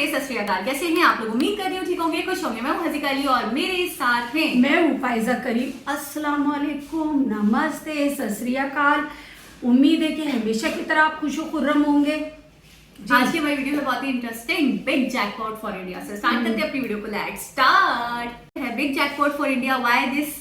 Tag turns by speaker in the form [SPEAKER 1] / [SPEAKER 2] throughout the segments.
[SPEAKER 1] नमस्ते, सत श्री अकाल। कैसे हैं आप लोग? उम्मीद कर रही हूँ ठीक होंगे, खुश होंगे। मैं हूँ हज़ीका अली और मेरे साथ हैं
[SPEAKER 2] मैं हूँ फाइजा करीम। अस्सलाम वालेकुम, नमस्ते, सत श्री अकाल। उम्मीद है कि हमेशा की तरह आप खुश खुर्रम होंगे।
[SPEAKER 1] आज की हमारी वीडियो है बहुत ही interesting, big jackpot for India से स्टार्ट करते हैं अपनी वीडियो को। Let's start. है big jackpot for India, why this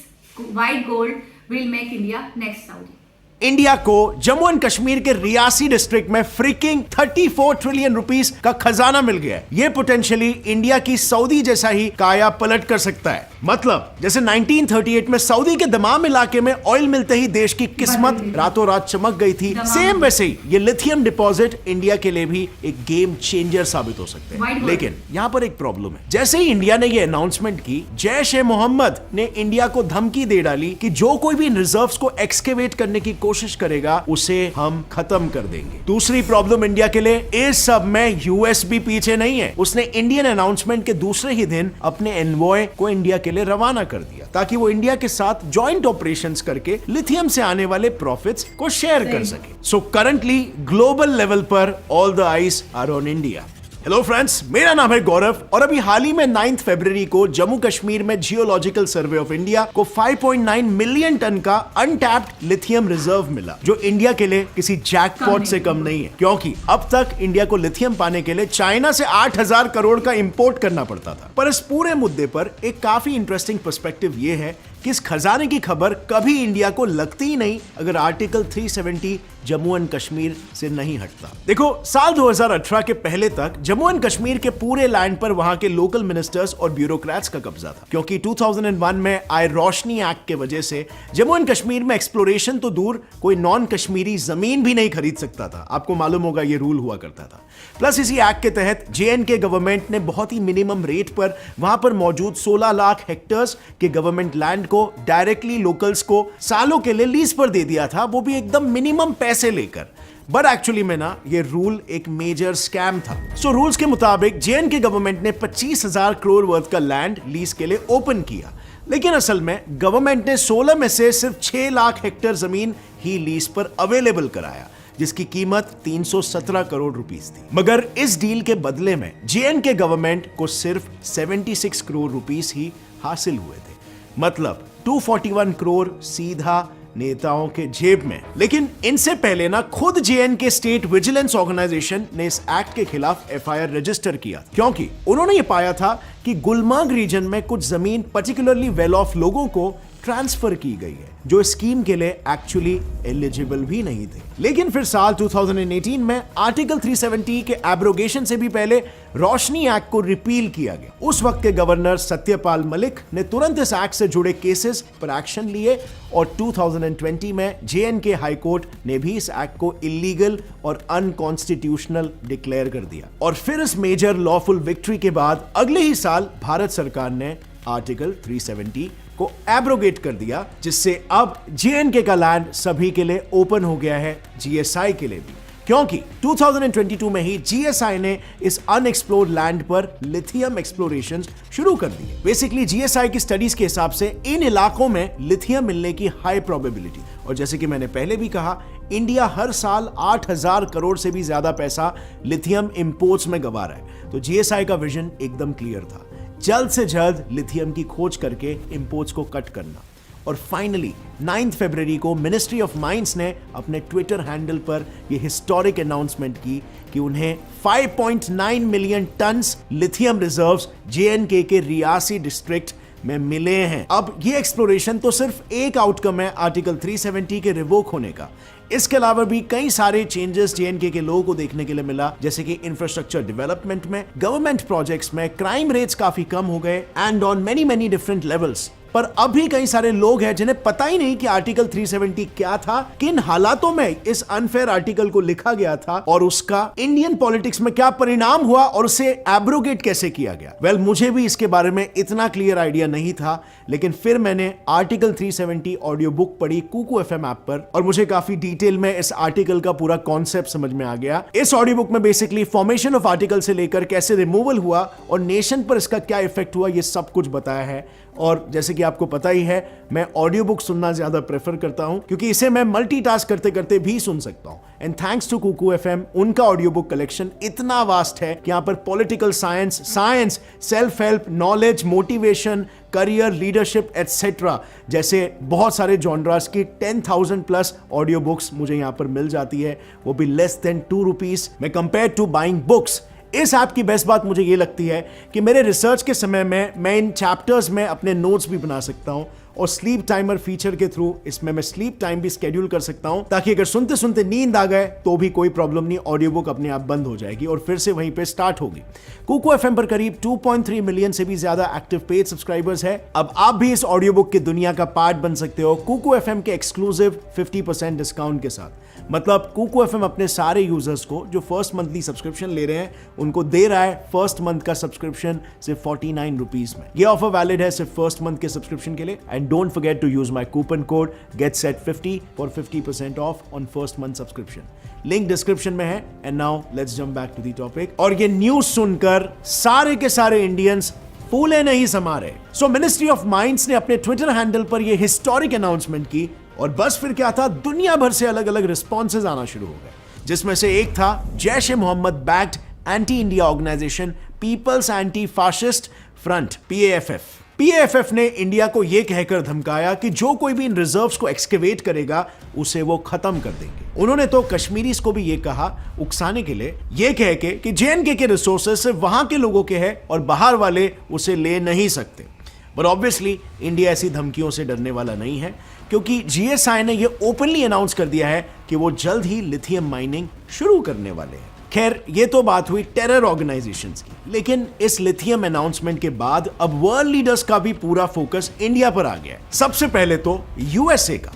[SPEAKER 1] white gold will make India next Saudi.
[SPEAKER 3] India को जम्मू एंड कश्मीर के रियासी डिस्ट्रिक्ट में फ्रीकिंग 34 ट्रिलियन रुपीस का खजाना मिल गया है। ये पोटेंशियली इंडिया की सऊदी जैसा ही काया पलट कर सकता है। मतलब जैसे 1938 में सऊदी के दमाम इलाके में ऑयल मिलते ही देश की किस्मत रातों रात चमक गई थी, सेम वैसे ही ये लिथियम डिपॉजिट इंडिया के लिए भी एक गेम चेंजर साबित हो सकते हैं। लेकिन यहाँ पर एक प्रॉब्लम है। जैसे ही इंडिया ने ये अनाउंसमेंट की, जैश ए मोहम्मद ने इंडिया को धमकी दे डाली कि जो कोई भी रिजर्व्स को एक्सकेवेट करने की कोशिश करेगा उसे हम खत्म कर देंगे। दूसरी प्रॉब्लम इंडिया के लिए, इस सब में यूएस भी पीछे नहीं है। उसने इंडियन अनाउंसमेंट के दूसरे ही दिन अपने एनवॉय को इंडिया के लिए रवाना कर दिया ताकि वो इंडिया के साथ जॉइंट ऑपरेशंस करके लिथियम से आने वाले प्रॉफिट्स को शेयर कर सके। सो करंटली ग्लोबल लेवल पर all the eyes are on India. Hello friends, मेरा नाम है गौरव और अभी हाल ही में 9 फरवरी को जम्मू कश्मीर में जियोलॉजिकल सर्वे ऑफ इंडिया को 5.9 मिलियन टन का अनटैप्ड लिथियम रिजर्व मिला, जो इंडिया के लिए किसी जैकपॉट से कम नहीं है, क्योंकि अब तक इंडिया को लिथियम पाने के लिए चाइना से 8,000 करोड़ का इंपोर्ट करना पड़ता था। पर इस पूरे मुद्दे पर एक काफी इंटरेस्टिंग पर्सपेक्टिव ये है कि इस खजाने की खबर कभी इंडिया को लगती ही नहीं अगर आर्टिकल 370 जम्मू एंड कश्मीर से नहीं हटता। देखो, साल 2018 के पहले तक जम्मू एंड कश्मीर के पूरे लैंड पर वहां के लोकल मिनिस्टर्स और ब्यूरोक्रेट्स का कब्जा था, क्योंकि 2001 में आए रोशनी एक्ट के वजह से जम्मू एंड कश्मीर में एक्सप्लोरेशन तो दूर, कोई नॉन कश्मीरी जमीन भी नहीं खरीद सकता था। आपको मालूम होगा ये रूल हुआ करता था। प्लस इसी एक्ट के तहत जेएनके गवर्नमेंट ने बहुत ही मिनिमम रेट पर वहां पर मौजूद 16 लाख हेक्टर्स के गवर्नमेंट लैंड को डायरेक्टली लोकल्स को सालों के लिए लीज पर दे दिया था, वो भी एकदम मिनिमम पैसे लेकर। बट एक्चुअली में ना, ये रूल एक मेजर स्कैम था। सो रूल्स के मुताबिक जेएनके गवर्नमेंट ने 25,000 करोड़ वर्थ का लैंड लीज के लिए ओपन किया, लेकिन असल में गवर्नमेंट ने 16 में से सिर्फ 6 लाख हेक्टेयर जमीन ही लीज पर अवेलेबल कराया, जिसकी कीमत 317 करोड़ रुपीस थी। मगर इस डील के बदले में जेएनके गवर्नमेंट को सिर्फ 76 करोड़ रुपीस ही हासिल हुए थे। मतलब 241 करोड़ सीधा नेताओं के जेब में। लेकिन इनसे पहले ना, खुद जेएनके स्टेट विजिलेंस ऑर्गेनाइजेशन ने इस एक्ट के खिलाफ एफआईआर रजिस्टर किया, क्योंकि उन्होंने ये पाया था कि गुलमर्ग रीजन में कुछ जमीन पर्टिकुलरली वेल ऑफ लोगों को ट्रांसफर की गई है, जो स्कीम के लिए एक्चुअली एलिजिबल भी नहीं थे। लेकिन फिर साल 2018 में आर्टिकल 370 के एब्रोगेशन से भी पहले रोशनी एक्ट को रिपील किया गया। उस वक्त के गवर्नर सत्यपाल मलिक ने तुरंत इस एक्ट से जुड़े केसेस पर एक्शन लिए और 2020 में जेएनके हाई कोर्ट ने भी इस एक्ट को इलीगल और अनकॉन्स्टिट्यूशनल डिक्लेयर कर दिया। और फिर इस मेजर लॉफुल विक्ट्री के बाद अगले ही साल भारत सरकार ने आर्टिकल 370 को एब्रोगेट कर दिया, जिससे अब जेएनके का लैंड सभी के लिए ओपन हो गया है, जीएसआई के लिए भी, क्योंकि 2022 में ही जीएसआई ने इस अनएक्सप्लोर्ड लैंड पर लिथियम एक्सप्लोरेशन शुरू कर दिए। बेसिकली जीएसआई की स्टडीज के हिसाब से इन इलाकों में लिथियम मिलने की हाई प्रोबेबिलिटी, और जैसे कि मैंने पहले भी कहा, इंडिया हर साल 8,000 करोड़ से भी ज्यादा पैसा लिथियम इंपोर्ट्स में गंवा रहा है। तो जीएसआई का विजन एकदम क्लियर था, जल्द से जल्द लिथियम की खोज करके इंपोर्ट्स को कट करना। और फाइनली 9 फरवरी को मिनिस्ट्री ऑफ माइंस ने अपने ट्विटर हैंडल पर यह हिस्टोरिक अनाउंसमेंट की कि उन्हें 5.9 million turns lithium reserves JNK के रियासी डिस्ट्रिक्ट में मिले हैं। अब ये एक्सप्लोरेशन तो सिर्फ एक आउटकम है आर्टिकल 370 के रिवोक होने का। इसके अलावा भी कई सारे चेंजेस जेएनके के लोगों को देखने के लिए मिला, जैसे कि इंफ्रास्ट्रक्चर डेवलपमेंट में, गवर्नमेंट प्रोजेक्ट्स में, क्राइम रेट्स काफी कम हो गए and on many many different levels. पर अभी कई सारे लोग हैं जिन्हें पता ही नहीं कि आर्टिकल 370 क्या था, किन हालातों में इस अनफेयर आर्टिकल को लिखा गया था और उसका इंडियन पॉलिटिक्स में क्या परिणाम हुआ और उसे एब्रोगेट कैसे किया गया। वेल, मुझे भी इसके बारे में इतना क्लियर आइडिया नहीं था, लेकिन फिर मैंने आर्टिकल 370 ऑडियो बुक पढ़ी कुकू एफएम ऐप पर और मुझे काफी डिटेल में इस आर्टिकल का पूरा कॉन्सेप्ट समझ में आ गया। इस ऑडियो बुक में बेसिकली फॉर्मेशन ऑफ आर्टिकल से लेकर कैसे रिमूवल हुआ और नेशन पर इसका क्या इफेक्ट हुआ, ये सब कुछ बताया है। और जैसे कि आपको पता ही है, मैं ऑडियो बुक सुनना ज्यादा प्रेफर करता हूं क्योंकि इसे मैं मल्टीटास्क करते करते भी सुन सकता हूं। And thanks to Kuku FM, उनका ऑडियो बुक कलेक्शन इतना वास्ट है कि यहां पर political science, self help, knowledge, motivation, career, leadership etcetera जैसे बहुत सारे जॉनरास की 10,000 प्लस ऑडियो बुक्स मुझे यहां पर मिल जाती है, वो भी लेस देन ₹2 में कंपेयर टू बाइंग बुक्स। इस ऐप की बेस्ट बात मुझे ये लगती है कि मेरे रिसर्च के समय में मैं इन चैप्टर्स में अपने नोट्स भी बना सकता हूं और स्लीप टाइमर फीचर के थ्रू इसमें मैं स्लीप टाइम भी स्केड्यूल कर सकता हूं ताकि अगर सुनते सुनते नींद आ गए तो भी कोई प्रॉब्लम नहीं, ऑडियो बुक अपने आप बंद हो जाएगी और फिर से वहीं पे स्टार्ट होगी। कुकू एफएम पर करीब 2.3 मिलियन से भी ज्यादा एक्टिव पेड सब्सक्राइबर्स है। अब आप भी इस ऑडियो बुक की दुनिया का पार्ट बन सकते हो कुकू एफएम के एक्सक्लूसिव 50% डिस्काउंट के साथ। मतलब कुकू एफएम अपने सारे यूजर्स को जो फर्स्ट मंथली सब्सक्रिप्शन ले रहे हैं उनको दे रहा है फर्स्ट मंथ का सब्सक्रिप्शन सिर्फ ₹49 में। ये ऑफर वैलिड है सिर्फ फर्स्ट मंथ के सब्सक्रिप्शन के लिए। And don't forget to use my coupon code GETSET50 for 50% off on first month subscription. Link description में है। And now let's jump back to the topic. और ये न्यूज सुनकर सारे के सारे इंडियंस फूले नहीं समा रहे। सो मिनिस्ट्री ऑफ माइंड्स ने अपने ट्विटर हैंडल पर यह हिस्टोरिक अनाउंसमेंट की और बस फिर क्या था, दुनिया भर से अलग अलग रिस्पॉन्सेज आना शुरू हो गए, जिसमें से एक था Jaish e Mohammed backed anti India organisation people's anti fascist front PAFF। PAFF ने इंडिया को यह कहकर धमकाया कि जो कोई भी इन रिजर्व्स को एक्सकेवेट करेगा उसे वो खत्म कर देंगे। उन्होंने तो कश्मीरीज को भी यह कहा उकसाने के लिए, यह कह के कि JNK के रिसोर्सेज सिर्फ वहां के लोगों के हैं और बाहर वाले उसे ले नहीं सकते। बट ऑब्वियसली इंडिया ऐसी धमकियों से डरने वाला नहीं है क्योंकि GSI ने यह ओपनली अनाउंस कर दिया है कि वो जल्द ही लिथियम माइनिंग शुरू करने वाले हैं। खैर, ये तो बात हुई टेरर ऑर्गेनाइजेशंस की, लेकिन इस लिथियम अनाउंसमेंट के बाद अब वर्ल्ड लीडर्स का भी पूरा फोकस इंडिया पर आ गया है। सबसे पहले तो USA का।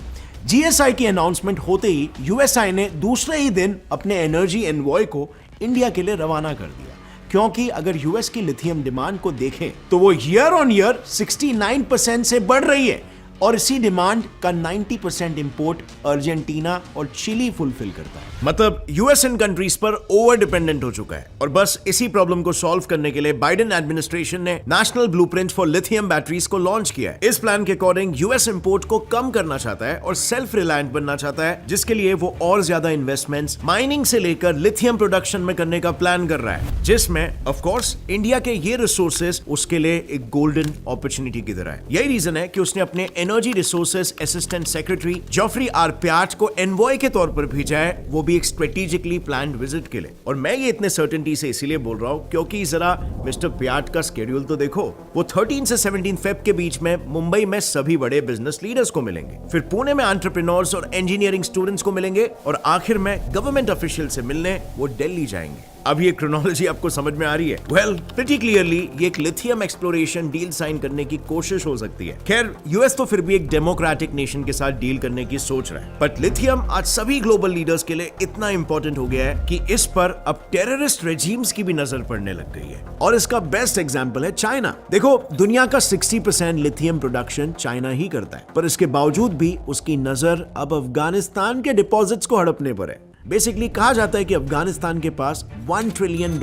[SPEAKER 3] GSI की अनाउंसमेंट होते ही USA ने दूसरे ही दिन अपने एनर्जी एनवॉय को इंडिया के लिए रवाना कर दिया, क्योंकि अगर US की लिथियम डिमांड को देखें तो वो ईयर ऑन ईयर 69% से बढ़ रही है और इसी डिमांड का 90% इंपोर्ट अर्जेंटीना और चिली फुलफिल करता है। मतलब यूएस इन कंट्रीज पर ओवर डिपेंडेंट हो चुका है और बस इसी प्रॉब्लम को सॉल्व करने के लिए बाइडेन एडमिनिस्ट्रेशन ने national blueprint for lithium batteries को लॉन्च किया है। इस प्लान के अकॉर्डिंग यूएस इंपोर्ट को कम करना चाहता है और सेल्फ रिलायंट बनना चाहता है, जिसके लिए वो और ज्यादा इन्वेस्टमेंट्स माइनिंग से लेकर लिथियम प्रोडक्शन में करने का प्लान कर रहा है, जिसमें ऑफ कोर्स इंडिया के ये रिसोर्सेज उसके लिए एक गोल्डन अपॉर्चुनिटी की तरह है। यही रीजन है कि उसने अपने energy resources assistant secretary Geoffrey R Pyatt को एनवॉय के तौर पर भेजा है, वो भी एक स्ट्रेटेजिकली प्लान्ड विजिट के लिए। और मैं ये इतने सर्टेनिटी से इसीलिए बोल रहा हूं क्योंकि जरा मिस्टर प्याट का स्केड्यूल तो देखो। वो 13 से 17 फेब के बीच में मुंबई में सभी बड़े बिजनेस लीडर्स को मिलेंगे, फिर पुणे में एंटरप्रेन्योर्स और इंजीनियरिंग स्टूडेंट्स को मिलेंगे और आखिर में गवर्नमेंट ऑफिशियल से मिलने वो दिल्ली जाएंगे। अब ये क्रोनोलॉजी आपको समझ में आ रही है? वेल, प्रीटी क्लियरली ये एक लिथियम एक्सप्लोरेशन डील साइन करने की कोशिश हो सकती है। खैर, यूएस तो फिर भी एक डेमोक्रेटिक नेशन के साथ डील करने की सोच रहा है, बट लिथियम आज सभी ग्लोबल लीडर्स के लिए इतना इंपॉर्टेंट हो गया है कि इस पर अब टेररिस्ट रेजिम्स की भी नजर पड़ने लग गई है। और इसका बेस्ट एग्जांपल है चाइना। देखो, दुनिया का 60% लिथियम प्रोडक्शन चाइना ही करता है, पर इसके बावजूद भी उसकी नजर अब अफगानिस्तान के डिपॉजिट्स को हड़पने पर है। बेसिकली कहा जाता है कि अफगानिस्तान के पास $1 ट्रिलियन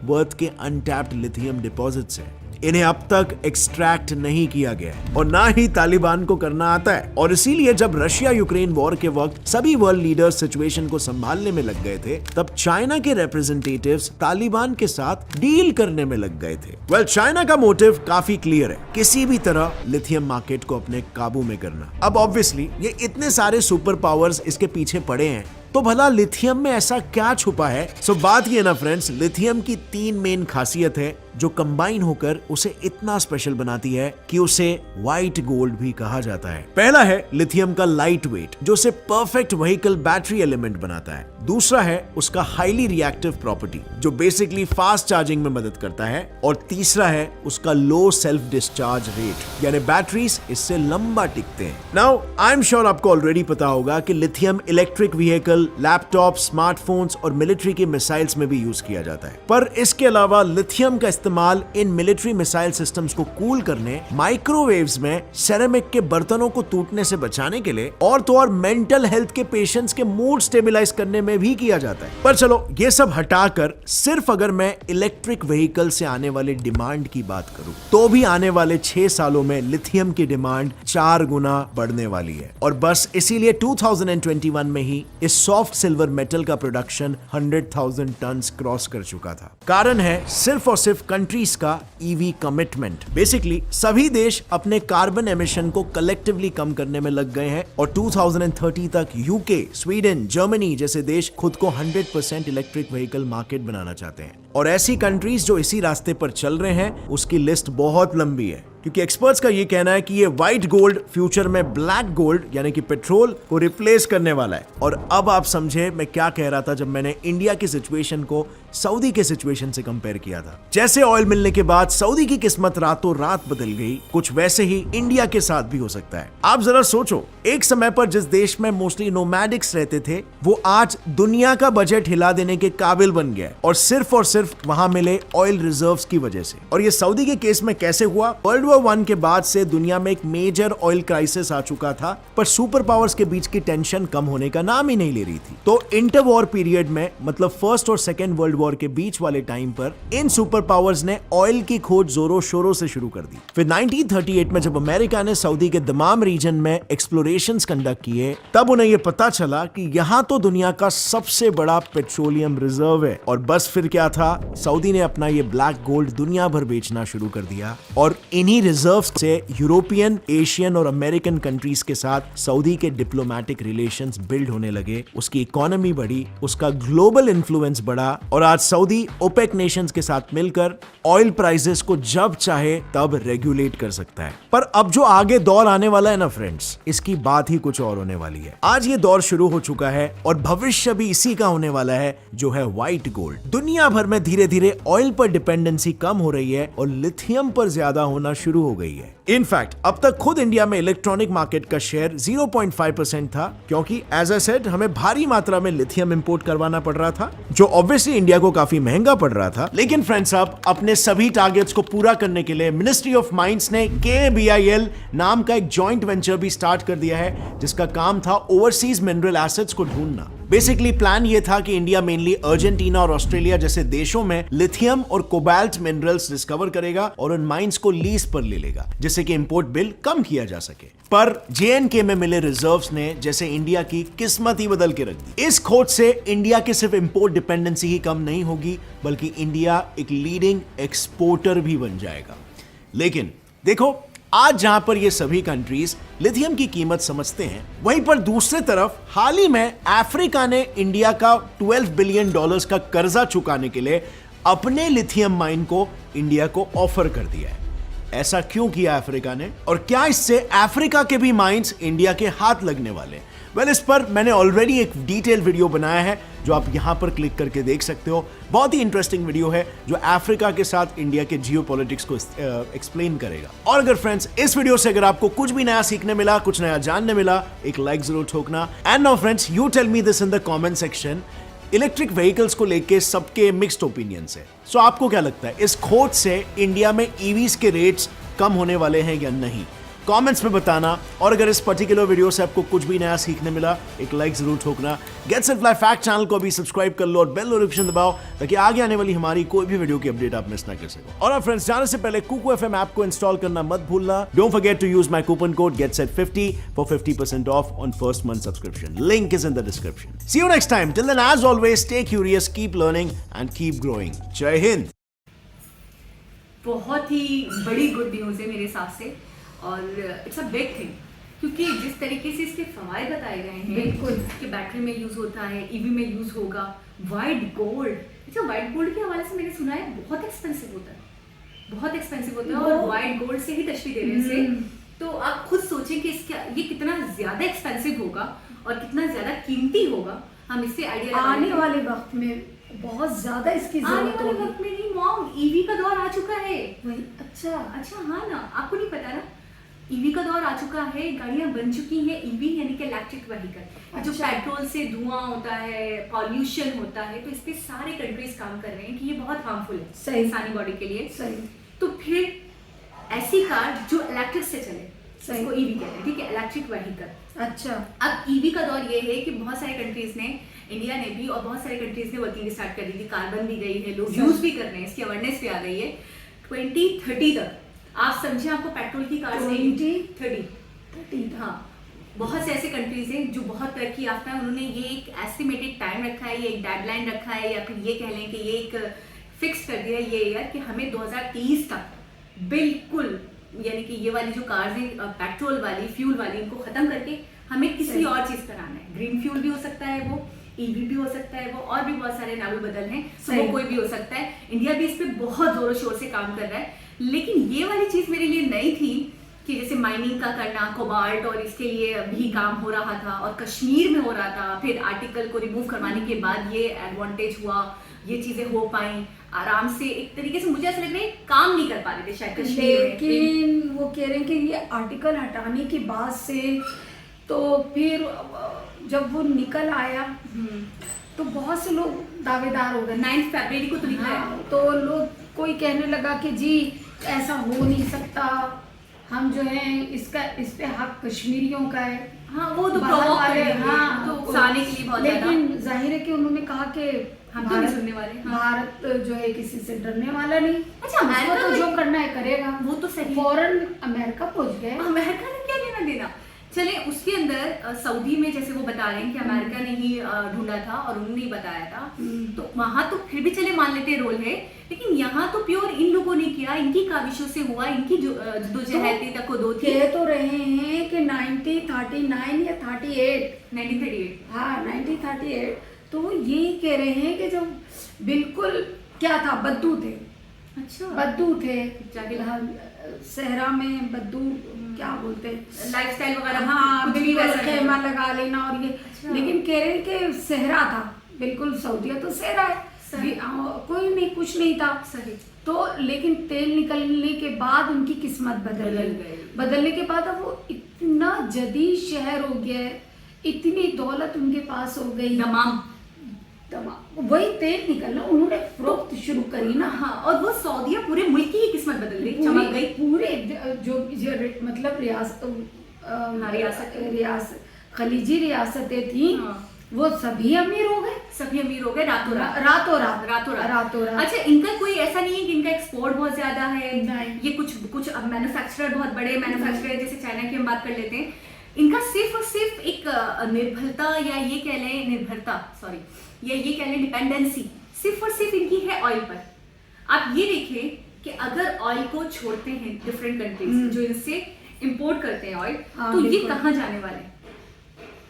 [SPEAKER 3] वर्थ के अनटैप्ड लिथियम डिपॉजिट्स हैं। इन्हें अब तक एक्सट्रैक्ट नहीं किया गया है और ना ही तालिबान को करना आता है। और इसीलिए जब रशिया यूक्रेन वॉर के वक्त सभी वर्ल्ड लीडर्स सिचुएशन को संभालने में लग गए थे, तब चाइना के रिप्रेजेंटेटिव्स तालिबान के साथ डील करने में लग गए थे। वेल, चाइना का मोटिव काफी क्लियर है, किसी भी तरह लिथियम मार्केट को अपने काबू में करना। अब ऑब्वियसली ये इतने सारे सुपर पावर्स इसके पीछे पड़े हैं, तो भला लिथियम में ऐसा क्या छुपा है? सो बात ये ना फ्रेंड्स, लिथियम की 3 मेन खासियत है जो कंबाइन होकर उसे इतना स्पेशल बनाती है कि उसे व्हाइट गोल्ड भी कहा जाता है। पहला है लिथियम का लाइट वेट, जो उसे परफेक्ट व्हीकल बैटरी एलिमेंट बनाता है। दूसरा है उसका हाईली रिएक्टिव प्रॉपर्टी, जो बेसिकली फास्ट चार्जिंग में मदद करता है। और तीसरा है उसका लो सेल्फ डिस्चार्ज रेट, यानी बैटरीज इससे लंबा टिकते हैं। नाउ आई एम श्योर आपको ऑलरेडी पता होगा कि lithium electric vehicle, laptop, smartphones और मिलिट्री के मिसाइल्स में भी यूज किया जाता है। पर इसके अलावा लिथियम का इस्तेमाल इन मिलिट्री मिसाइल सिस्टम्स को कूल करने, माइक्रोवेव्स में सेरेमिक के बर्तनों को टूटने से बचाने के लिए, और तो और मेंटल हेल्थ के पेशेंट्स के मूड स्टेबलाइज करने में भी किया जाता है। पर चलो ये सब हटाकर सिर्फ अगर मैं इलेक्ट्रिक व्हीकल से आने वाले डिमांड की बात करूं तो भी आने वाले 6 सालों में लिथियम की डिमांड 4 गुना बढ़ने वाली है। और बस इसीलिए 2021 में ही इस सॉफ्ट सिल्वर मेटल का प्रोडक्शन 100,000 टन क्रॉस कर चुका था। कारण है सिर्फ और सिर्फ कंट्रीज का ईवी कमिटमेंट। बेसिकली सभी देश अपने कार्बन एमिशन को कलेक्टिवली कम करने में लग गए हैं और 2030 तक यूके, स्वीडन, जर्मनी जैसे देश खुद को 100% इलेक्ट्रिक व्हीकल मार्केट बनाना चाहते हैं। और ऐसी कंट्रीज जो इसी रास्ते पर चल रहे हैं उसकी लिस्ट बहुत लंबी है, क्योंकि एक्सपर्ट्स का ये कहना है कि ये व्हाइट गोल्ड फ्यूचर में ब्लैक गोल्ड यानी कि पेट्रोल को रिप्लेस करने वाला है। और अब आप समझे मैं क्या कह रहा था जब मैंने इंडिया की सिचुएशन को सऊदी के सिचुएशन से कंपेयर किया था। जैसे ऑयल मिलने के बाद सऊदी की किस्मत रातों रात बदल गई, कुछ वैसे ही इंडिया के साथ भी हो सकता है। आप जरा सोचो, एक समय पर जिस देश में मोस्टली नोमैडिक्स रहते थे वो आज दुनिया का बजट हिला देने के काबिल बन गया और सिर्फ वहां मिले ऑयल रिजर्व्स की वजह से। और ये सऊदी के केस में कैसे हुआ? वर्ल्ड वॉर 1 के बाद से दुनिया में एक मेजर ऑयल क्राइसिस आ चुका था, पर सुपर पावर्स के बीच की टेंशन कम होने का नाम ही नहीं ले रही थी। तो इंटर वॉर पीरियड में, मतलब फर्स्ट और सेकेंड वर्ल्ड वॉर के बीच वाले टाइम पर इन सुपर पावर्स ने ऑयल की खोज जोरों शोरों से शुरू कर दी। फिर 1938 में जब अमेरिका ने सऊदी के दमाम रीजन में एक्सप्लोरेशंस कंडक्ट किए, तब उन्हें यह पता चला कि यहाँ तो दुनिया का सबसे बड़ा पेट्रोलियम रिजर्व है। और बस फिर क्या था, सऊदी ने अपना ये ब्लैक गोल्ड दुनिया भर बेचना शुरू कर दिया और इन्हीं रिजर्व्स से यूरोपियन, एशियन और अमेरिकन कंट्रीज के साथ सऊदी के डिप्लोमेटिक रिलेशंस बिल्ड होने लगे। उसकी इकोनॉमी बढ़ी, उसका ग्लोबल इन्फ्लुएंस बढ़ा और आज सऊदी ओपेक नेशंस के साथ मिलकर ऑयल प्राइसेस को जब चाहे तब रेगुलेट कर सकता है। पर अब जो आगे दौर आने वाला है ना फ्रेंड्स, इसकी बात ही कुछ और होने वाली है। आज ये दौर शुरू हो चुका है और भविष्य भी इसी का होने वाला है, जो है व्हाइट गोल्ड। दुनिया भर में धीरे धीरे ऑयल पर डिपेंडेंसी कम हो रही है और लिथियम पर ज्यादा होना शुरू हो गई है। इनफैक्ट अब तक खुद इंडिया में इलेक्ट्रॉनिक मार्केट का शेयर 0.5% था, क्योंकि एज आई सेड हमें भारी मात्रा में लिथियम इंपोर्ट करवाना पड़ रहा था, जो ऑब्वियसली इंडिया को काफी महंगा पड़ रहा था। लेकिन फ्रेंड्स, अब अपने सभी टारगेट्स को पूरा करने के लिए मिनिस्ट्री ऑफ माइंस ने KBIL नाम का एक जॉइंट वेंचर भी स्टार्ट कर दिया है, जिसका काम था ओवरसीज मिनरल एसेट्स को ढूंढना। बेसिकली प्लान ये था कि इंडिया मेनली अर्जेंटीना और ऑस्ट्रेलिया जैसे देशों में लिथियम और कोबाल्ट मिनरल्स डिस्कवर करेगा और उन माइंस को लीज पर ले लेगा, जिससे कि इंपोर्ट बिल कम किया जा सके। पर JNK में मिले रिजर्व्स ने जैसे इंडिया की किस्मत ही बदल के रख दी। इस खोज से इंडिया की सिर्फ इंपोर्ट डिपेंडेंसी ही कम नहीं होगी, बल्कि इंडिया एक लीडिंग एक्सपोर्टर भी बन जाएगा। लेकिन देखो, आज जहां पर ये सभी कंट्रीज लिथियम की कीमत समझते हैं, वहीं पर दूसरी तरफ हाल ही में अफ्रीका ने इंडिया का $12 बिलियन का कर्जा चुकाने के लिए अपने लिथियम माइन को इंडिया को ऑफर कर दिया है। ऐसा क्यों किया अफ्रीका ने, और क्या इससे अफ्रीका के भी माइंस इंडिया के हाथ लगने वाले हैं? वेल, इस पर मैंने ऑलरेडी एक डिटेल वीडियो बनाया है, जो आप यहां पर क्लिक करके देख सकते हो। बहुत ही इंटरेस्टिंग वीडियो है, जो अफ्रीका के साथ इंडिया के जियोपॉलिटिक्स को एक्सप्लेन करेगा। और अगर फ्रेंड्स, इस वीडियो से अगर आपको कुछ भी नया सीखने मिला, कुछ नया जानने मिला, एक लाइक जरूर ठोकना। And now friends, you tell me this in the comment section. Electric vehicles को लेके सबके मिक्स्ड ओपिनियंस है। सो आपको क्या लगता है, इस खोज से इंडिया में ईवीज के रेट्स कम होने वाले हैं या नहीं? कमेंट्स में बताना। और अगर इस पर्टिकुलर वीडियो से आपको कुछ भी नया सीखने मिला, एक लाइक जरूर ठोकना। Gets it fly fact channel को अभी सब्सक्राइब कर लो और बेल नोटिफिकेशन दबाओ, ताकि आगे आने वाली हमारी कोई भी वीडियो की अपडेट आप मिस ना कर सको। और फ्रेंड्स, जाने से पहले कुकू FM ऐप को इंस्टॉल करना मत भूलना। Don't forget to use my coupon code GETSET50 for 50% off on first month subscription. Link is in the description. See you next time. Till then, as always, stay curious, keep learning and keep growing. जय हिंद।
[SPEAKER 1] बहुत ही बड़ी good news है मेरे हिसाब से, और it's a big thing, क्योंकि जिस तरीके से इसके फवायद बताए गए हैं,
[SPEAKER 2] बिल्कुल,
[SPEAKER 1] कि बैटरी में यूज होता है, ईवी में यूज होगा। वाइट गोल्ड, अच्छा, वाइट गोल्ड के हवाले से मैंने सुना है बहुत एक्सपेंसिव होता है, बहुत एक्सपेंसिव होता है, और वाइट गोल्ड से ही तशबीह देने से, तो आप खुद सोचें कि इसका ये कितना ज्यादा एक्सपेंसिव होगा और कितना ज्यादा कीमती होगा। हम इससे आइडिया
[SPEAKER 2] आने वाले वक्त में बहुत ज्यादा इसकी
[SPEAKER 1] आने
[SPEAKER 2] जरूरत
[SPEAKER 1] वाले
[SPEAKER 2] होगी।
[SPEAKER 1] वक्त में नहीं मॉम, ईवी का दौर आ चुका है।
[SPEAKER 2] वही, अच्छा
[SPEAKER 1] हाँ ना, आपको नहीं पता ना, ईवी का दौर आ चुका है, गाड़ियां बन चुकी हैं ईवी यानी कि इलेक्ट्रिक व्हीकल। जो
[SPEAKER 2] अच्छा।
[SPEAKER 1] पेट्रोल से धुआं होता है, पॉल्यूशन होता है, तो इस पे सारे कंट्रीज काम कर रहे हैं कि ये बहुत हार्मफुल है
[SPEAKER 2] सही,
[SPEAKER 1] इंसानी बॉडी के लिए।
[SPEAKER 2] सही।
[SPEAKER 1] तो फिर ऐसी कार जो इलेक्ट्रिक से चले,
[SPEAKER 2] सही।
[SPEAKER 1] इसको ईवी कहते हैं, ठीक है, इलेक्ट्रिक व्हीकल।
[SPEAKER 2] अच्छा,
[SPEAKER 1] अब ईवी का दौर ये है कि बहुत सारी कंट्रीज ने इंडिया ने भी और बहुत सारे कंट्रीज ने वर्किंग स्टार्ट कर दी थी, कार्बन भी गई है, लोग यूज भी कर रहे हैं, इसकी अवेयरनेस भी आ गई है। 2030 तक आप समझे आपको पेट्रोल की कार 2030, हाँ, बहुत से ऐसे कंट्रीज हैं जो बहुत तरक्की याफ्ता है, उन्होंने ये एक एस्टिमेटेड टाइम रखा है, ये एक डेडलाइन रखा है, या फिर ये कह लें कि ये एक फिक्स कर दिया है ये ईयर कि हमें 2030 तक बिल्कुल, यानी कि ये वाली जो कार्स हैं पेट्रोल वाली, फ्यूल वाली, इनको खत्म करके हमें किसी और चीज पर आना है। ग्रीन फ्यूल भी हो सकता है, वो ईवी भी हो सकता है, वो और भी बहुत सारे नावल बदल हैं, तो वो कोई भी हो सकता है। इंडिया भी इस पे बहुत जोरों शोर से काम कर रहा है, लेकिन ये वाली चीज मेरे लिए नई थी कि जैसे माइनिंग का करना, कोबाल्ट, और इसके लिए भी काम हो रहा था और कश्मीर में हो रहा था। फिर आर्टिकल को रिमूव करवाने के बाद ये एडवांटेज हुआ, ये चीजें हो पाई आराम से। एक तरीके से मुझे ऐसा लग रहा है काम नहीं कर पा रहे थे शायद कश्मीर में,
[SPEAKER 2] लेकिन वो कह रहे हैं कि ये आर्टिकल हटाने के बाद से तो फिर जब वो निकल आया तो बहुत से लोग दावेदार हो गए।
[SPEAKER 1] 9 फरवरी को तो लिखा है,
[SPEAKER 2] हाँ, तो लोग कोई कहने लगा कि जी ऐसा हो नहीं सकता, हम जो है इसका इस पे हक कश्मीरियों का है।
[SPEAKER 1] हाँ वो तो
[SPEAKER 2] बाहर
[SPEAKER 1] provoke
[SPEAKER 2] वाले,
[SPEAKER 1] करेंगे,
[SPEAKER 2] हाँ,
[SPEAKER 1] तो उकसाने के लिए बहुत ज्यादा।
[SPEAKER 2] लेकिन जाहिर है कि उन्होंने कहा कि
[SPEAKER 1] हम तो नहीं सुनने वाले। हाँ।
[SPEAKER 2] भारत जो है किसी से डरने वाला नहीं।
[SPEAKER 1] अच्छा, अमेरिका
[SPEAKER 2] उसको तो
[SPEAKER 1] में-
[SPEAKER 2] जो करना है करेगा।
[SPEAKER 1] वो तो सही है।
[SPEAKER 2] फौरन अमेरिका पहुंच गए।
[SPEAKER 1] अमेरिका ने क्या लेना देना। चले उसके अंदर सऊदी में जैसे वो बता रहे हैं कि अमेरिका ने ही ढूंढा था और उन्होंने ही बताया था, तो वहां तो फिर भी चले मान लेते रोल है, लेकिन यहाँ तो प्योर इन लोगों ने किया, इनकी काविशों से हुआ, इनकी जदोजहद तक को दो थी।
[SPEAKER 2] कह तो रहे हैं कि 1939 या 38,
[SPEAKER 1] 1938,
[SPEAKER 2] हाँ 1938, तो वो यही कह रहे हैं कि जब बिल्कुल क्या था, बद्दू थे,
[SPEAKER 1] अच्छा
[SPEAKER 2] बद्दू थे
[SPEAKER 1] जाहिर।
[SPEAKER 2] हाँ, सहरा में बद्दू क्या बोलते हैं,
[SPEAKER 1] लाइफस्टाइल वगैरह
[SPEAKER 2] हाँ
[SPEAKER 1] कुछ भी
[SPEAKER 2] बिल्कुल
[SPEAKER 1] वैसा नहीं।
[SPEAKER 2] खेमा लगा लेना और ये।
[SPEAKER 1] अच्छा।
[SPEAKER 2] लेकिन कह रहे हैं कि सहरा था, बिल्कुल सऊदीया तो सहरा है,
[SPEAKER 1] सही।
[SPEAKER 2] कोई नहीं, कुछ नहीं था।
[SPEAKER 1] सही।
[SPEAKER 2] तो लेकिन तेल निकलने के बाद उनकी किस्मत बदल
[SPEAKER 1] बदल
[SPEAKER 2] गई।
[SPEAKER 1] गई।
[SPEAKER 2] बदलने के बाद अब वो इतना जदीद शहर हो गया है, इतनी दौलत उनके पास हो गई,
[SPEAKER 1] तमाम
[SPEAKER 2] वही तेल निकलना, उन्होंने फरोख्त शुरू करी ना।
[SPEAKER 1] हाँ, और वो सऊदीया पूरे मुल्क की ही किस्मत बदल गई, चमक गई।
[SPEAKER 2] पूरे जो मतलब रियासत खलीजी रियासतें थी,
[SPEAKER 1] हाँ।
[SPEAKER 2] वो सभी अमीर हो गए,
[SPEAKER 1] सभी अमीर हो गए रातों रात।
[SPEAKER 2] रातों रात
[SPEAKER 1] रातों रात।
[SPEAKER 2] रातों रात।
[SPEAKER 1] अच्छा, इनका कोई ऐसा नहीं है कि इनका एक्सपोर्ट बहुत ज्यादा है,
[SPEAKER 2] नहीं।
[SPEAKER 1] ये कुछ अब मैन्युफैक्चरर बहुत बड़े मैन्युफैक्चरर जैसे चाइना की हम बात कर लेते हैं, इनका सिर्फ और सिर्फ एक निर्भरता या ये कह लें या ये कह लें डिपेंडेंसी सिर्फ और सिर्फ इनकी है ऑयल पर। आप ये देखिए कि अगर ऑयल को छोड़ते हैं डिफरेंट कंट्रीज जो इनसे इंपोर्ट करते हैं ऑयल,
[SPEAKER 2] हाँ,
[SPEAKER 1] तो ये
[SPEAKER 2] बिल्कुल।
[SPEAKER 1] कहाँ जाने वाले हैं?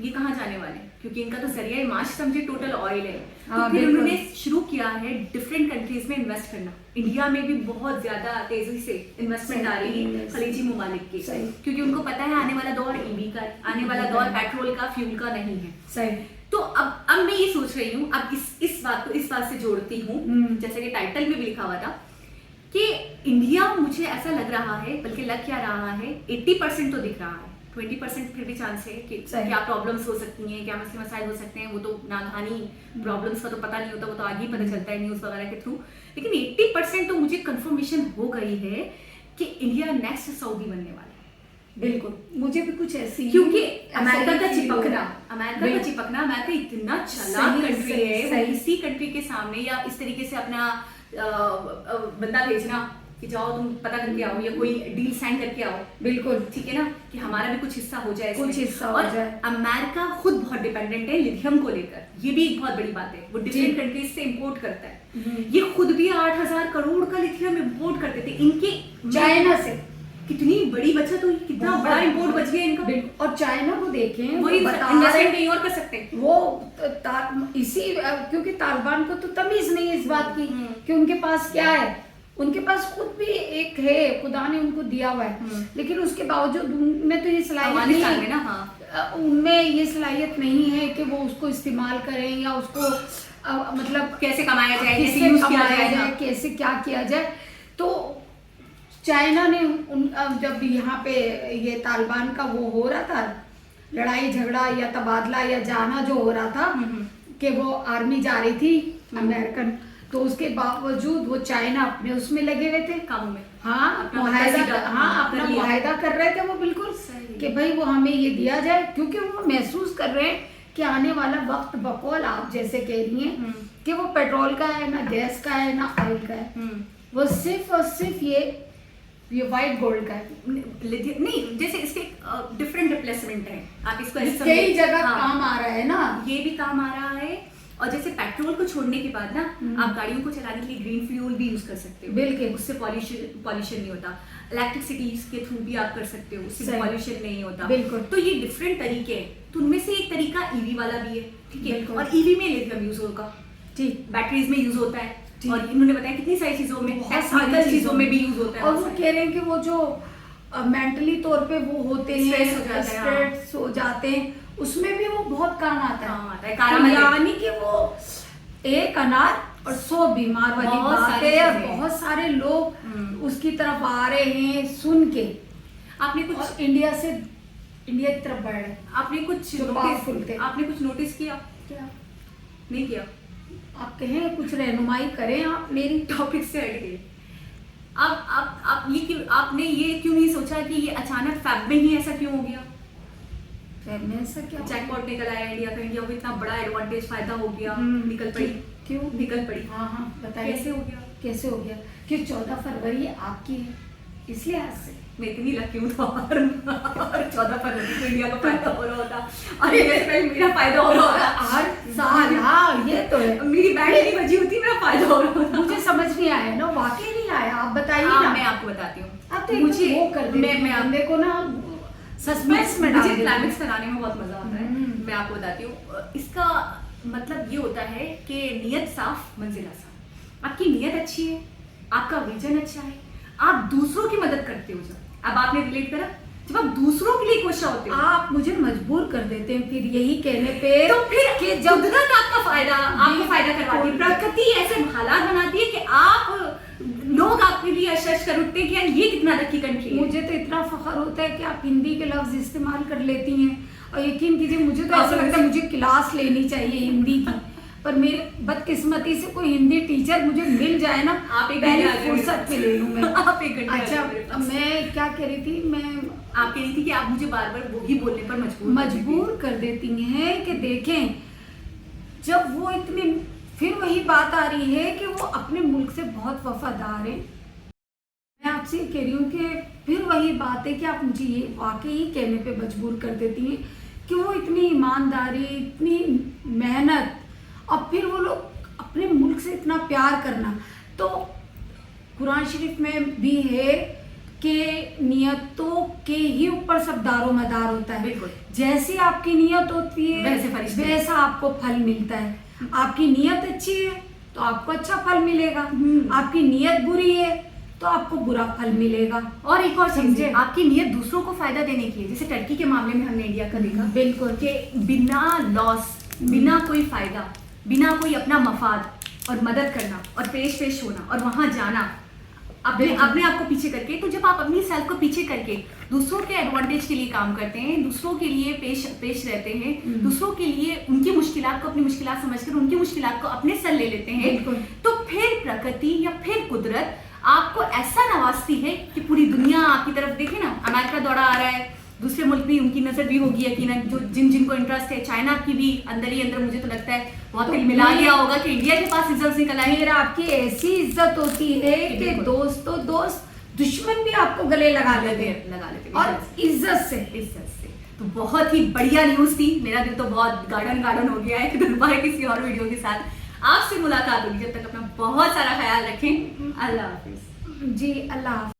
[SPEAKER 1] ये कहाँ जाने वाले हैं? क्योंकि इनका तो जरिया माश समझे टोटल ऑयल है।
[SPEAKER 2] हाँ,
[SPEAKER 1] तो फिर
[SPEAKER 2] बिल्कुल।
[SPEAKER 1] उन्होंने शुरू किया है डिफरेंट कंट्रीज में इन्वेस्ट करना। इंडिया में भी बहुत ज्यादा तेजी से इन्वेस्टमेंट आ रही है
[SPEAKER 2] सही।
[SPEAKER 1] खलीजी ममालिक की,
[SPEAKER 2] सही।
[SPEAKER 1] क्योंकि उनको पता है आने वाला दौर ईवी का, आने वाला दौर पेट्रोल का, फ्यूल का नहीं है।
[SPEAKER 2] सही।
[SPEAKER 1] तो अब मैं ये सोच रही हूँ, अब इस बात से जोड़ती हूँ, जैसे कि टाइटल में भी लिखा हुआ था कि इंडिया, मुझे ऐसा लग रहा है, बल्कि लग क्या रहा है, 80% तो दिख रहा है, 20% फिर भी चांस है कि
[SPEAKER 2] सही।
[SPEAKER 1] क्या प्रॉब्लम्स हो सकती हैं, क्या मसले मसाइल हो सकते हैं, वो तो नागहानी प्रॉब्लम्स का तो पता नहीं होता, वो तो आगे ही पता चलता है न्यूज़ वगैरह के थ्रू। लेकिन 80% तो मुझे कंफर्मेशन हो गई है कि इंडिया नेक्स्ट सऊदी बनने वाला है।
[SPEAKER 2] बिल्कुल, मुझे भी कुछ ऐसी,
[SPEAKER 1] क्योंकि
[SPEAKER 2] ऐसा
[SPEAKER 1] अमेरिका
[SPEAKER 2] ही
[SPEAKER 1] का
[SPEAKER 2] feel हो
[SPEAKER 1] चिपकना,
[SPEAKER 2] रहा है।
[SPEAKER 1] अमेरिका इतना चालाक
[SPEAKER 2] सही,
[SPEAKER 1] कंट्री
[SPEAKER 2] सही,
[SPEAKER 1] है, वो
[SPEAKER 2] सही।
[SPEAKER 1] किसी कंट्री के सामने या इस तरीके से अपना बंदा भेजना कि जाओ तुम पता करके आओ या कोई डील साइन करके आओ,
[SPEAKER 2] बिल्कुल
[SPEAKER 1] ठीक है ना, कि हमारा भी कुछ हिस्सा हो जाए इसमें।
[SPEAKER 2] कुछ हिस्सा हो
[SPEAKER 1] और
[SPEAKER 2] जाए।
[SPEAKER 1] अमेरिका खुद बहुत डिपेंडेंट है लिथियम को लेकर, ये भी एक बहुत बड़ी बात है, वो डिफरेंट कंट्रीज से इंपोर्ट करता है। ये खुद भी 8,000 करोड़ का लिथियम इंपोर्ट करते थे, इनके
[SPEAKER 2] चाइना से
[SPEAKER 1] कितनी बड़ी बचत हुई, कितना
[SPEAKER 2] बहुत
[SPEAKER 1] बड़ा इंपोर्ट बच गया इनका।
[SPEAKER 2] बिल्कुल। और चाइना को देखें,
[SPEAKER 1] वो
[SPEAKER 2] वो बता
[SPEAKER 1] इन्वेस्टमेंट
[SPEAKER 2] रहे
[SPEAKER 1] कहीं और कर सकते हैं।
[SPEAKER 2] वो इसी क्योंकि तालिबान को तो तमीज नहीं है इस बात की कि उनके पास क्या है, उनके पास खुद भी एक है, खुदा ने उनको दिया हुआ है, लेकिन उसके बावजूद उनमें तो ये सलाहियत
[SPEAKER 1] अफगानिस्तान
[SPEAKER 2] नहीं
[SPEAKER 1] में ना, हाँ,
[SPEAKER 2] उनमें ये सलाहियत नहीं है कि वो उसको इस्तेमाल करें या उसको मतलब
[SPEAKER 1] कैसे कमाया जाए, कैसे
[SPEAKER 2] किससे
[SPEAKER 1] यूज किया
[SPEAKER 2] कमाया
[SPEAKER 1] जाए,
[SPEAKER 2] जाए, कैसे क्या किया जाए। तो चाइना ने जब यहाँ पे ये तालिबान का वो हो रहा था, लड़ाई झगड़ा या तबादला या जाना जो हो रहा था, कि वो आर्मी जा रही थी अमेरिकन, तो उसके बावजूद वो चाइना अपने उसमें लगे हुए थे
[SPEAKER 1] कामों में।
[SPEAKER 2] हाँ
[SPEAKER 1] अपना
[SPEAKER 2] मुआहदा,
[SPEAKER 1] मुआहदा
[SPEAKER 2] हाँ अपना
[SPEAKER 1] कर लिया।
[SPEAKER 2] मुआहदा कर रहे थे वो, बिल्कुल
[SPEAKER 1] सही।
[SPEAKER 2] कि भाई वो हमें ये दिया जाए, क्योंकि वो महसूस कर रहे हैं कि आने वाला वक्त बकौल आप जैसे कह रही हैं कि वो पेट्रोल का है, ना गैस का है, ना ऑयल का है, वो सिर्फ और सिर्फ ये व्हाइट गोल्ड का है।
[SPEAKER 1] लिथियम नहीं, जैसे इसके डिफरेंट रिप्लेसमेंट है, आप इसको ऐसे
[SPEAKER 2] कई
[SPEAKER 1] समझिए।
[SPEAKER 2] जगह
[SPEAKER 1] हाँ,
[SPEAKER 2] काम आ रहा है ना,
[SPEAKER 1] ये भी काम आ रहा है। और जैसे पेट्रोल को छोड़ने के बाद ना आप गाड़ियों को चलाने के लिए ग्रीन फ्यूल भी यूज कर सकते हो,
[SPEAKER 2] बिल्कुल।
[SPEAKER 1] उससे पॉल्यूशन नहीं होता। इलेक्ट्रिसिटी के थ्रू भी आप कर सकते हो, उससे
[SPEAKER 2] सही।
[SPEAKER 1] पॉल्यूशन नहीं होता।
[SPEAKER 2] बिल्कुल।
[SPEAKER 1] तो ये डिफरेंट तरीके हैं, तो उनमें से एक तरीका ईवी वाला भी है, ठीक है।
[SPEAKER 2] बिल्कुल।
[SPEAKER 1] और ईवी में लिथियम यूज होगा,
[SPEAKER 2] ठीक,
[SPEAKER 1] बैटरीज में यूज होता है,
[SPEAKER 2] ठीक।
[SPEAKER 1] और इन्होंने बताया कितनी सारी चीजों में,
[SPEAKER 2] बहुत सारी
[SPEAKER 1] टेक्निकल चीजों में भी यूज होता है।
[SPEAKER 2] और वो कह रहे हैं कि वो जो मेंटली तौर पे वो होते हैं,
[SPEAKER 1] Stress हो जाते हैं, हाँ।
[SPEAKER 2] स्ट्रेस हो जाते हैं, उसमें भी वो बहुत काम आता है।
[SPEAKER 1] हाँ, आता है,
[SPEAKER 2] तो
[SPEAKER 1] कारामल है।
[SPEAKER 2] यानी कि वो एक अनार और 100 बीमार वाली
[SPEAKER 1] बहुत
[SPEAKER 2] बात
[SPEAKER 1] सारी
[SPEAKER 2] है, और
[SPEAKER 1] चीजें।
[SPEAKER 2] बहुत सारे लोग उसकी तरफ आ रहे हैं सुन के,
[SPEAKER 1] आपने कुछ
[SPEAKER 2] और इंडिया की तरफ बढ़ रहे हैं।
[SPEAKER 1] आपने कुछ
[SPEAKER 2] जो powerful थे।
[SPEAKER 1] आपने कुछ नोटिस किया?
[SPEAKER 2] क्या
[SPEAKER 1] नहीं किया?
[SPEAKER 2] आप कहें, कुछ रहनुमाई करें आप मेरी।
[SPEAKER 1] टॉपिक से हट गए। आप ये क्यों, आपने ये क्यों नहीं सोचा कि ये अचानक फैब में ही ऐसा क्यों हो गया?
[SPEAKER 2] में ऐसा क्या
[SPEAKER 1] जैकपॉट निकल आया इंडिया का, इंडिया को इतना बड़ा एडवांटेज फायदा हो गया, निकल पड़ी।
[SPEAKER 2] क्यों
[SPEAKER 1] निकल पड़ी।
[SPEAKER 2] हाँ हाँ बताइए,
[SPEAKER 1] कैसे हो गया?
[SPEAKER 2] कैसे हो गया कि 14 फरवरी आपकी है, इसलिए आज से
[SPEAKER 1] मैं इतनी लकी हूँ तो और 14 फरवरी को इंडिया का फायदा हो रहा होता, और इंडिया से पहले मेरा फायदा हो रहा होता।
[SPEAKER 2] हर साल, हाँ ये तो है।
[SPEAKER 1] मेरी बैट नहीं बजी होती, मेरा फायदा हो रहा होता।
[SPEAKER 2] मुझे समझ नहीं आया ना, वाकई नहीं आया, आप बताइए
[SPEAKER 1] हाँ,
[SPEAKER 2] ना।
[SPEAKER 1] मैं आपको बताती हूँ।
[SPEAKER 2] आप तो
[SPEAKER 1] मुझे
[SPEAKER 2] मुझे वो कर देती
[SPEAKER 1] मैं
[SPEAKER 2] बंदे को ना सस्पेंस में डाल
[SPEAKER 1] मुझे
[SPEAKER 2] देती।
[SPEAKER 1] क्लाइमेक्स बनाने में बहुत मजा आता है।
[SPEAKER 2] हम्म।
[SPEAKER 1] मैं आपको बताती हूँ, इसका मतलब ये होता है कि नियत साफ मंजिल आसान। आपकी नियत अच्छी है, आपका विजन अच्छा है, आप दूसरों की मदद करते हो। जब अब आपने रिलेट करा, जब आप दूसरों के लिए खुश होते हो,
[SPEAKER 2] आप मुझे मजबूर कर देते हैं फिर यही कहने पे,
[SPEAKER 1] तो फिर
[SPEAKER 2] कि
[SPEAKER 1] जब कुदरत आपका फायदा, आपको फायदा करवाती है,
[SPEAKER 2] बिल्कुल।
[SPEAKER 1] प्रकृति ऐसे हालात बनाती है कि आप लोग आपके लिए अशश कर उठते हैं कि यार ये कितना लकी कंट्री है।
[SPEAKER 2] मुझे तो इतना फख्र होता है कि आप हिंदी के लफ्ज इस्तेमाल कर लेती हैं, और यकीन कीजिए मुझे तो ऐसा लगता है मुझे क्लास लेनी चाहिए हिंदी की, पर मेरी बदकिस्मती से कोई हिंदी टीचर मुझे मिल जाए ना,
[SPEAKER 1] आप एक
[SPEAKER 2] पहले
[SPEAKER 1] घंटे आ जाओ मेरे
[SPEAKER 2] फुर्सत में ले लूँ मैं।
[SPEAKER 1] आप एक घंटे आ
[SPEAKER 2] अच्छा,
[SPEAKER 1] जाओ मेरे पास।
[SPEAKER 2] मैं क्या कह रही थी, मैं
[SPEAKER 1] आप कह रही थी कि आप मुझे बार बार वही बोलने पर
[SPEAKER 2] मजबूर कर देती हैं कि देखें, जब वो इतनी, फिर वही बात आ रही है कि वो अपने मुल्क से बहुत वफादार हैं। मैं आपसे ये कह रही हूँ कि फिर वही बात है कि आप मुझे ये वाकई कहने पे मजबूर कर देती हैं कि वो इतनी ईमानदारी, इतनी मेहनत, और फिर वो लोग अपने मुल्क से इतना प्यार करना। तो कुरान शरीफ में भी है कि नियतों के ही ऊपर सब दारो मदार होता है।
[SPEAKER 1] बिल्कुल।
[SPEAKER 2] जैसी आपकी नियत होती है
[SPEAKER 1] वैसे फरिश्ते।
[SPEAKER 2] वैसा आपको फल मिलता है। आपकी नियत अच्छी है तो आपको अच्छा फल मिलेगा, आपकी नियत बुरी है तो आपको बुरा फल मिलेगा।
[SPEAKER 1] और एक और चीज,
[SPEAKER 2] समझे?
[SPEAKER 1] आपकी नियत दूसरों को फायदा देने की है। जैसे टर्की के मामले में हमने इंडिया का देखा
[SPEAKER 2] बिल्कुल
[SPEAKER 1] कि बिना लॉस, बिना कोई फायदा, बिना कोई अपना मफाद, और मदद करना और पेश होना और वहां जाना अपने आप को पीछे करके। तो जब आप अपनी सेल्फ को पीछे करके दूसरों के एडवांटेज के लिए काम करते हैं, दूसरों के लिए पेश रहते हैं, दूसरों के लिए उनकी मुश्किलात को अपनी मुश्किलात समझकर उनकी मुश्किलात को अपने सर ले लेते हैं,
[SPEAKER 2] बिल्कुल।
[SPEAKER 1] तो फिर प्रकृति या फिर कुदरत आपको ऐसा नवाजती है कि पूरी दुनिया आपकी तरफ देखे ना। अमेरिका दौड़ा आ रहा है, दूसरे मुल्क भी उनकी नजर भी होगी यकीनन, जो जिनको इंटरेस्ट है। चाइना की भी अंदर ही अंदर मुझे तो लगता है बहुत दिल मिला लिया होगा कि इंडिया के पास रिजल्ट निकल आए।
[SPEAKER 2] फिर आपकी ऐसी इज्जत होती है कि
[SPEAKER 1] बिल्कुल।
[SPEAKER 2] दोस्तों दोस्त, दुश्मन भी आपको गले लगा लेते हैं, और इज्जत से।
[SPEAKER 1] तो बहुत ही बढ़िया न्यूज थी। मेरा दिल तो बहुत गार्डन हो गया है कि दोबारा किसी और वीडियो के साथ आपसे मुलाकात होगी। जब तक अपना बहुत सारा ख्याल रखें। अल्लाह हाफिज।
[SPEAKER 2] जी अल्लाह हाफिज।